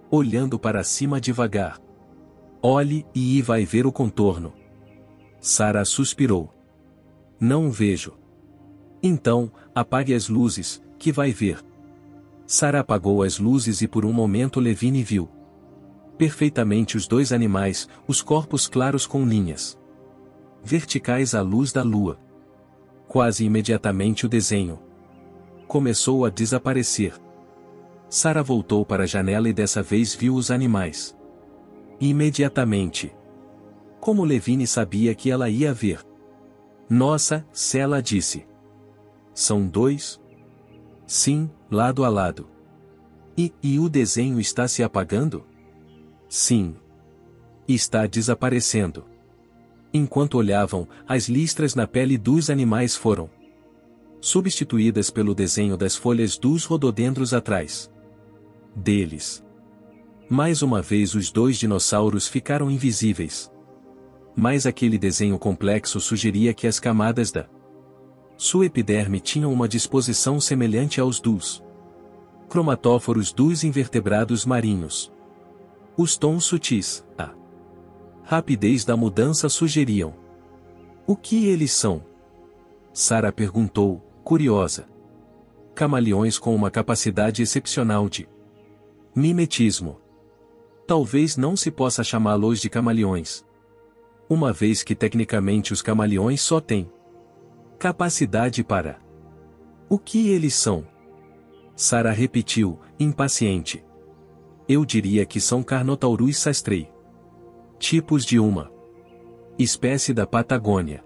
Olhando para cima devagar. Olhe e vai ver o contorno. Sarah suspirou. Não vejo. Então, apague as luzes, que vai ver. Sarah apagou as luzes e por um momento Levine viu perfeitamente os dois animais, os corpos claros com linhas verticais à luz da lua. Quase imediatamente o desenho começou a desaparecer. Sarah voltou para a janela e dessa vez viu os animais. Imediatamente. Como Levine sabia que ela ia ver? Nossa, ela disse. São dois? Sim, lado a lado. E o desenho está se apagando? Sim. Está desaparecendo. Enquanto olhavam, as listras na pele dos animais foram substituídas pelo desenho das folhas dos rododendros atrás deles. Mais uma vez os dois dinossauros ficaram invisíveis. Mas aquele desenho complexo sugeria que as camadas da sua epiderme tinham uma disposição semelhante aos dos cromatóforos dos invertebrados marinhos. Os tons sutis, a rapidez da mudança sugeriam. O que eles são? Sarah perguntou, curiosa. Camaleões com uma capacidade excepcional de mimetismo. Talvez não se possa chamá-los de camaleões, uma vez que tecnicamente os camaleões só têm capacidade para... O que eles são? Sarah repetiu, impaciente. Eu diria que são Carnotaurus sastrei. Tipos de uma espécie da Patagônia.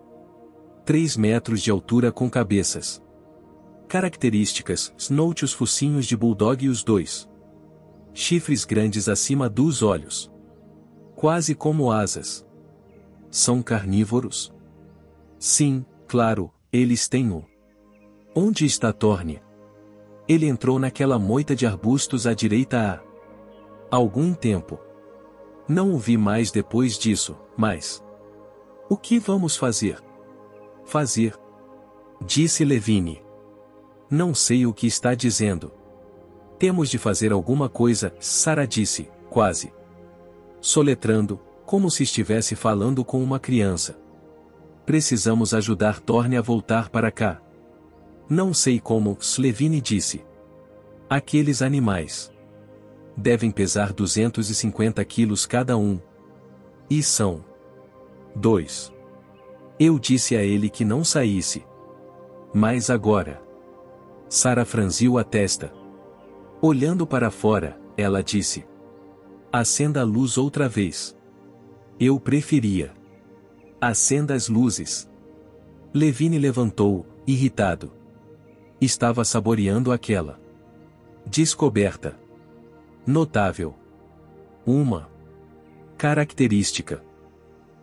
3 metros de altura com cabeças. Características, snout os focinhos de bulldog e os dois chifres grandes acima dos olhos. Quase como asas. São carnívoros? Sim, claro, eles têm o... Onde está Thorne? Ele entrou naquela moita de arbustos à direita há algum tempo. Não o vi mais depois disso, mas... O que vamos fazer? Fazer? Disse Levine. Não sei o que está dizendo. Temos de fazer alguma coisa, Sarah disse, quase soletrando, como se estivesse falando com uma criança. Precisamos ajudar Thorne a voltar para cá. Não sei como, Levine disse. Aqueles animais devem pesar 250 quilos cada um. E são 2. Eu disse a ele que não saísse. Mas agora... Sarah franziu a testa. Olhando para fora, ela disse. Acenda a luz outra vez. Eu preferia. Acenda as luzes. Levine levantou, irritado. Estava saboreando aquela descoberta notável. Uma característica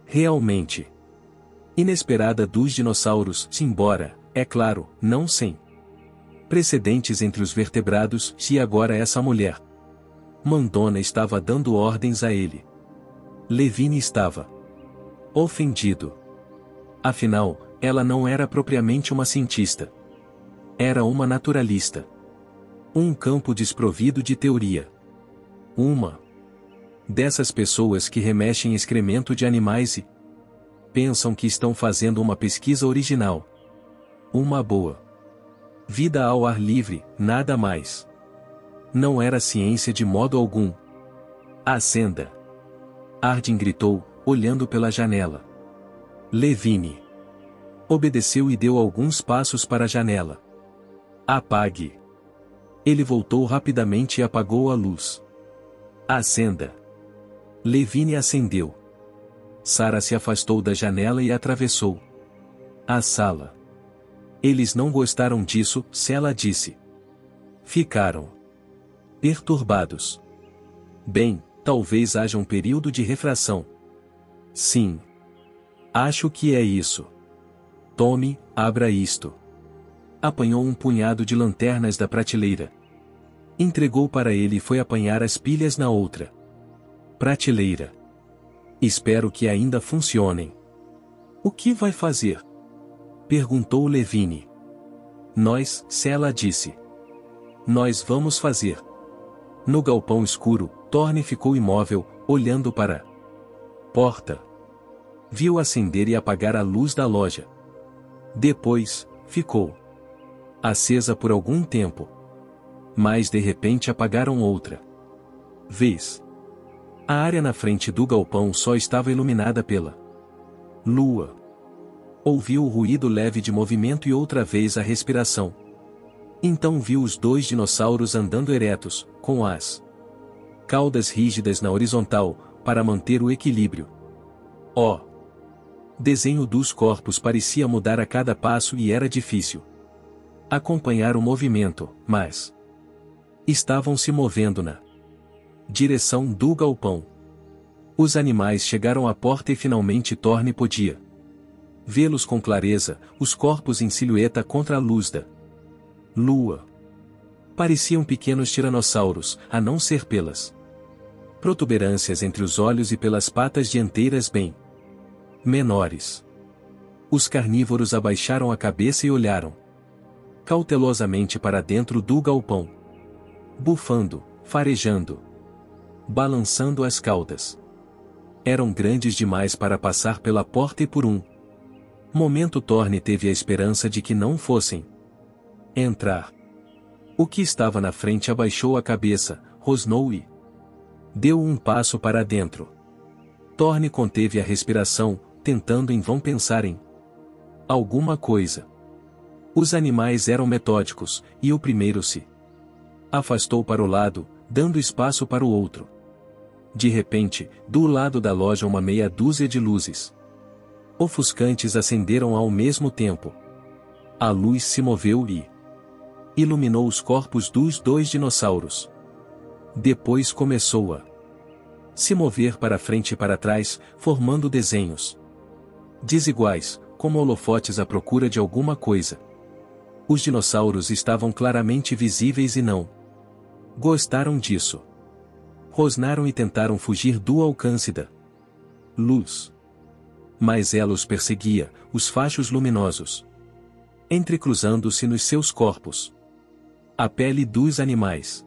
realmente inesperada dos dinossauros, embora, é claro, não sem precedentes entre os vertebrados, e agora essa mulher mandona estava dando ordens a ele. Levine estava ofendido. Afinal, ela não era propriamente uma cientista. Era uma naturalista. Um campo desprovido de teoria. Uma dessas pessoas que remexem excremento de animais e pensam que estão fazendo uma pesquisa original. Uma boa vida ao ar livre, nada mais. Não era ciência de modo algum. Acenda! Harding gritou, olhando pela janela. Levine obedeceu e deu alguns passos para a janela. Apague! Ele voltou rapidamente e apagou a luz. Acenda! Levine acendeu. Sarah se afastou da janela e atravessou a sala. Eles não gostaram disso, Sela disse. Ficaram perturbados. Bem, talvez haja um período de refração. Sim. Acho que é isso. Tome, abra isto. Apanhou um punhado de lanternas da prateleira. Entregou para ele e foi apanhar as pilhas na outra prateleira. Espero que ainda funcionem. O que vai fazer? Perguntou Levine. Nós, Sela disse. Nós vamos fazer. No galpão escuro, Thorne ficou imóvel, olhando para a porta. Viu acender e apagar a luz da loja. Depois, ficou acesa por algum tempo. Mas de repente apagaram outra vez. A área na frente do galpão só estava iluminada pela lua. Ouviu o ruído leve de movimento e outra vez a respiração. Então viu os dois dinossauros andando eretos, com as caudas rígidas na horizontal, para manter o equilíbrio. O desenho dos corpos parecia mudar a cada passo e era difícil acompanhar o movimento, mas estavam se movendo na direção do galpão. Os animais chegaram à porta e finalmente Thorne podia vê-los com clareza, os corpos em silhueta contra a luz da lua. Pareciam pequenos tiranossauros, a não ser pelas protuberâncias entre os olhos e pelas patas dianteiras bem menores. Os carnívoros abaixaram a cabeça e olharam cautelosamente para dentro do galpão. Bufando, farejando, balançando as caudas. Eram grandes demais para passar pela porta e por um momento Thorne teve a esperança de que não fossem entrar. O que estava na frente abaixou a cabeça, rosnou e deu um passo para dentro. Thorne conteve a respiração, tentando em vão pensar em alguma coisa. Os animais eram metódicos, e o primeiro se afastou para o lado, dando espaço para o outro. De repente, do lado da loja uma meia dúzia de luzes ofuscantes acenderam ao mesmo tempo. A luz se moveu e iluminou os corpos dos dois dinossauros. Depois começou a se mover para frente e para trás, formando desenhos desiguais, como holofotes à procura de alguma coisa. Os dinossauros estavam claramente visíveis e não gostaram disso. Rosnaram e tentaram fugir do alcance da luz. Mas ela os perseguia, os fachos luminosos entrecruzando-se nos seus corpos. A pele dos animais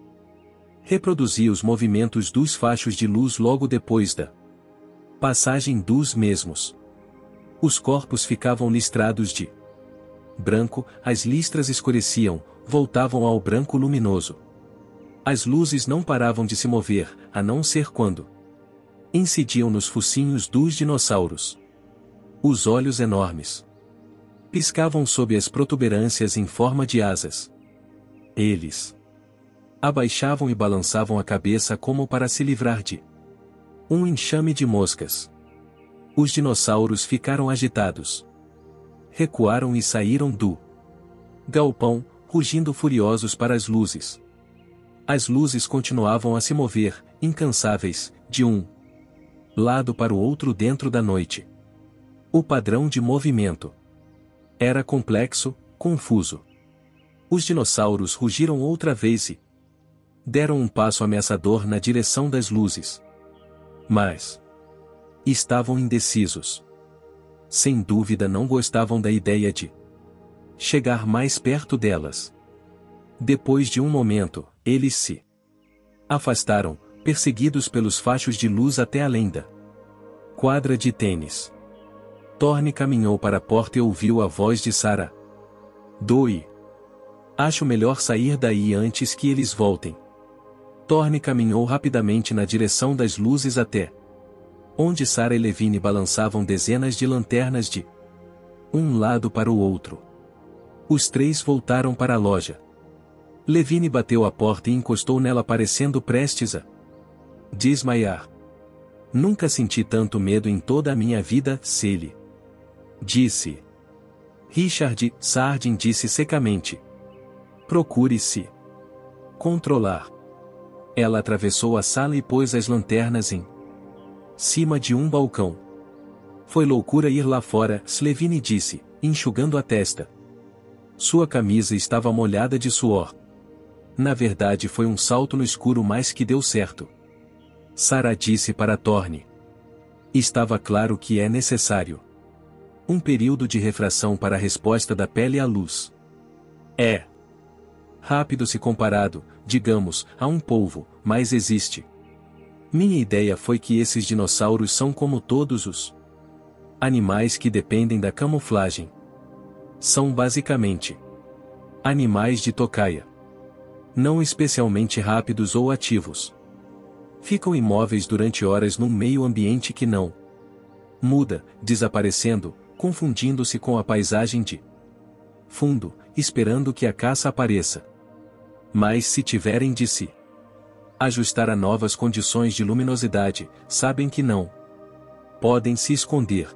reproduzia os movimentos dos fachos de luz logo depois da passagem dos mesmos. Os corpos ficavam listrados de branco, as listras escureciam, voltavam ao branco luminoso. As luzes não paravam de se mover, a não ser quando incidiam nos focinhos dos dinossauros. Os olhos enormes piscavam sob as protuberâncias em forma de asas. Eles abaixavam e balançavam a cabeça como para se livrar de um enxame de moscas. Os dinossauros ficaram agitados. Recuaram e saíram do galpão, rugindo furiosos para as luzes. As luzes continuavam a se mover, incansáveis, de um lado para o outro dentro da noite. O padrão de movimento era complexo, confuso. Os dinossauros rugiram outra vez e deram um passo ameaçador na direção das luzes. Mas estavam indecisos. Sem dúvida não gostavam da ideia de chegar mais perto delas. Depois de um momento, eles se afastaram, perseguidos pelos fachos de luz até além da quadra de tênis. Thorne caminhou para a porta e ouviu a voz de Sarah. Doi. Acho melhor sair daí antes que eles voltem. Thorne caminhou rapidamente na direção das luzes até onde Sarah e Levine balançavam dezenas de lanternas de um lado para o outro. Os três voltaram para a loja. Levine bateu a porta e encostou nela, parecendo prestes a desmaiar. Nunca senti tanto medo em toda a minha vida, Sally. Disse. Richard Sardin disse secamente. Procure-se controlar. Ela atravessou a sala e pôs as lanternas em cima de um balcão. Foi loucura ir lá fora, Levine disse, enxugando a testa. Sua camisa estava molhada de suor. Na verdade foi um salto no escuro, mas que deu certo. Sarah disse para Thorne. Estava claro que é necessário um período de refração para a resposta da pele à luz. É rápido se comparado, digamos, a um polvo, mas existe. Minha ideia foi que esses dinossauros são como todos os animais que dependem da camuflagem. São basicamente animais de tocaia. Não especialmente rápidos ou ativos. Ficam imóveis durante horas num meio ambiente que não muda, desaparecendo, confundindo-se com a paisagem de fundo, esperando que a caça apareça. Mas se tiverem de se ajustar a novas condições de luminosidade, sabem que não podem se esconder.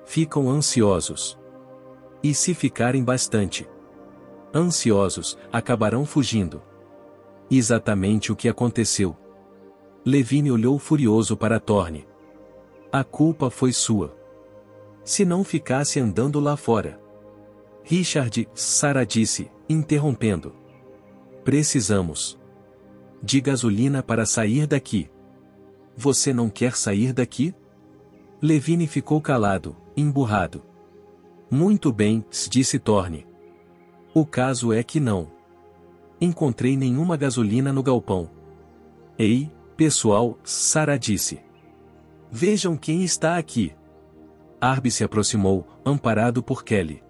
Ficam ansiosos. E se ficarem bastante ansiosos, acabarão fugindo. Exatamente o que aconteceu. Levine olhou furioso para Thorne. A culpa foi sua. Se não ficasse andando lá fora. Richard, Sarah disse, interrompendo. Precisamos de gasolina para sair daqui. Você não quer sair daqui? Levine ficou calado, emburrado. Muito bem, disse Thorne. O caso é que não encontrei nenhuma gasolina no galpão. Ei, pessoal, Sarah disse. Vejam quem está aqui. Arby se aproximou, amparado por Kelly.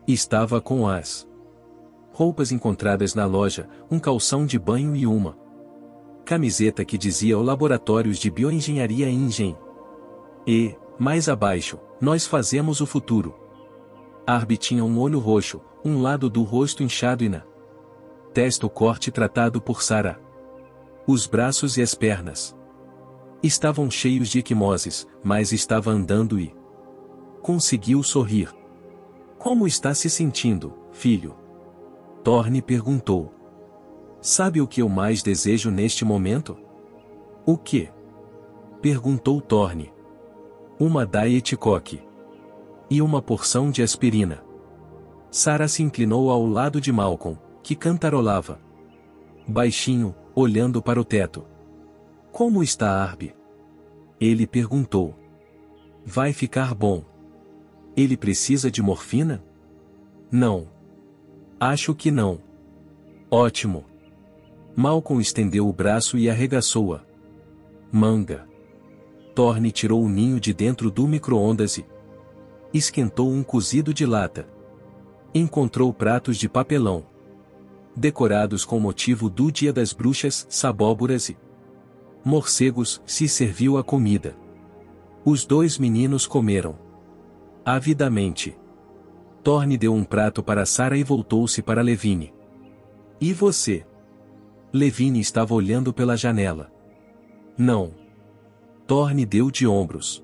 Estava com as roupas encontradas na loja, um calção de banho e uma camiseta que dizia o Laboratórios de Bioengenharia Ingen. E, mais abaixo, nós fazemos o futuro. Arby tinha um olho roxo, um lado do rosto inchado e na testa o corte tratado por Sarah. Os braços e as pernas estavam cheios de equimoses, mas estava andando e conseguiu sorrir. Como está se sentindo, filho? Thorne perguntou. Sabe o que eu mais desejo neste momento? O quê? Perguntou Thorne. Uma Diet Coke. E uma porção de aspirina. Sarah se inclinou ao lado de Malcolm, que cantarolava baixinho, olhando para o teto. Como está Arby? Ele perguntou. Vai ficar bom. Ele precisa de morfina? Não. Acho que não. Ótimo. Malcolm estendeu o braço e arregaçou-a manga. Thorne tirou o ninho de dentro do micro-ondas e esquentou um cozido de lata. Encontrou pratos de papelão decorados com motivo do Dia das Bruxas, abóboras e morcegos, se serviu a comida. Os dois meninos comeram avidamente. Thorne deu um prato para Sarah e voltou-se para Levine. E você? Levine estava olhando pela janela. Não. Thorne deu de ombros.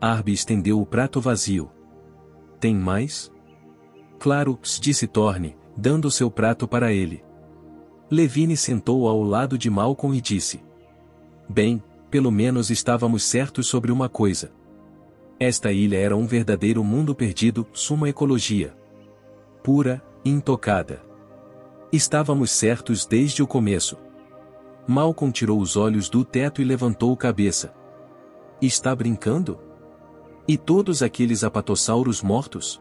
Arby estendeu o prato vazio. Tem mais? Claro, disse Thorne, dando seu prato para ele. Levine sentou ao lado de Malcolm e disse. Bem, pelo menos estávamos certos sobre uma coisa. Esta ilha era um verdadeiro mundo perdido, uma ecologia pura, intocada. Estávamos certos desde o começo. Malcolm tirou os olhos do teto e levantou a cabeça. Está brincando? E todos aqueles apatossauros mortos?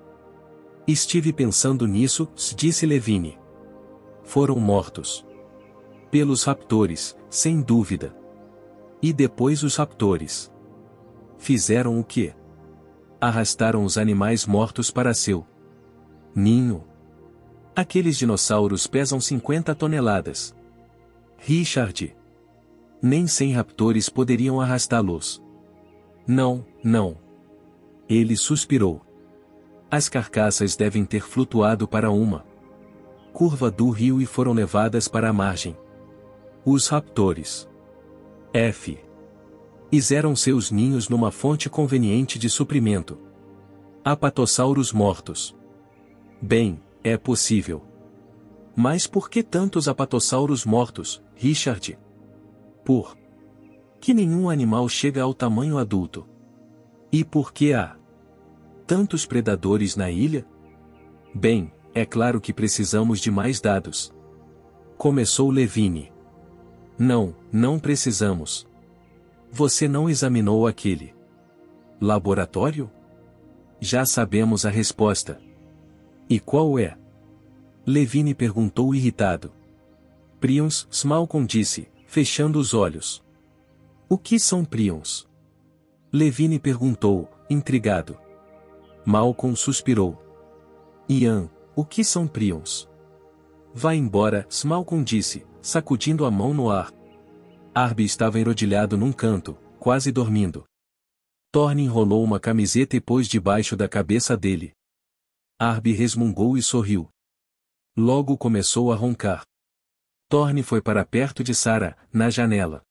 Estive pensando nisso, disse Levine. Foram mortos pelos raptores, sem dúvida. E depois os raptores fizeram o quê? Arrastaram os animais mortos para seu ninho. Aqueles dinossauros pesam 50 toneladas. Richard. Nem 100 raptores poderiam arrastá-los. Não, não. Ele suspirou. As carcaças devem ter flutuado para uma curva do rio e foram levadas para a margem. Os raptores fizeram seus ninhos numa fonte conveniente de suprimento. Apatossauros mortos. Bem, é possível. Mas por que tantos apatossauros mortos, Richard? Por que nenhum animal chega ao tamanho adulto? E por que há tantos predadores na ilha? Bem, é claro que precisamos de mais dados. Começou Levine. Não, não precisamos. Você não examinou aquele laboratório? Já sabemos a resposta. E qual é? Levine perguntou irritado. Prions, Malcolm disse, fechando os olhos. O que são prions? Levine perguntou, intrigado. Malcolm suspirou. Ian, o que são prions? Vá embora, Malcolm disse, sacudindo a mão no ar. Arby estava enrodilhado num canto, quase dormindo. Thorne enrolou uma camiseta e pôs debaixo da cabeça dele. Arby resmungou e sorriu. Logo começou a roncar. Thorne foi para perto de Sarah, na janela.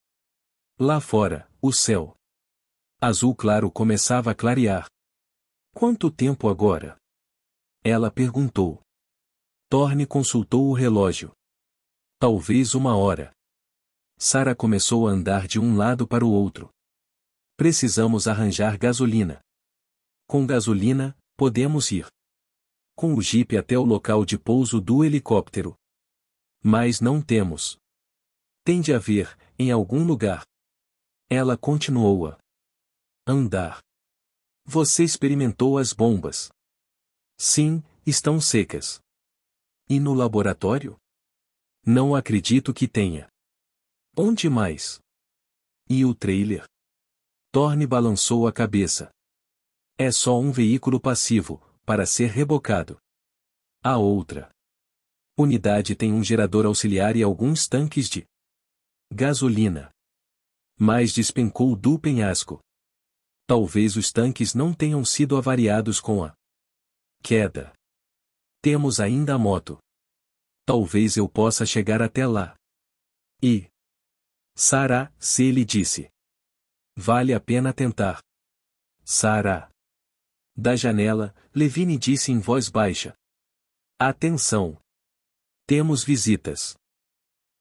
Lá fora, o céu azul claro começava a clarear. Quanto tempo agora? Ela perguntou. Thorne consultou o relógio. Talvez 1 hora. Sarah começou a andar de um lado para o outro. Precisamos arranjar gasolina. Com gasolina, podemos ir com o jipe até o local de pouso do helicóptero. Mas não temos. Tem de haver, em algum lugar. Ela continuou a andar. Você experimentou as bombas? Sim, estão secas. E no laboratório? Não acredito que tenha. Onde mais? E o trailer? Thorne balançou a cabeça. É só um veículo passivo, para ser rebocado. A outra unidade tem um gerador auxiliar e alguns tanques de gasolina. Mas despencou do penhasco. Talvez os tanques não tenham sido avariados com a queda. Temos ainda a moto. Talvez eu possa chegar até lá. E Sarah, se ele disse. Vale a pena tentar. Sarah. Da janela, Levine disse em voz baixa. Atenção. Temos visitas.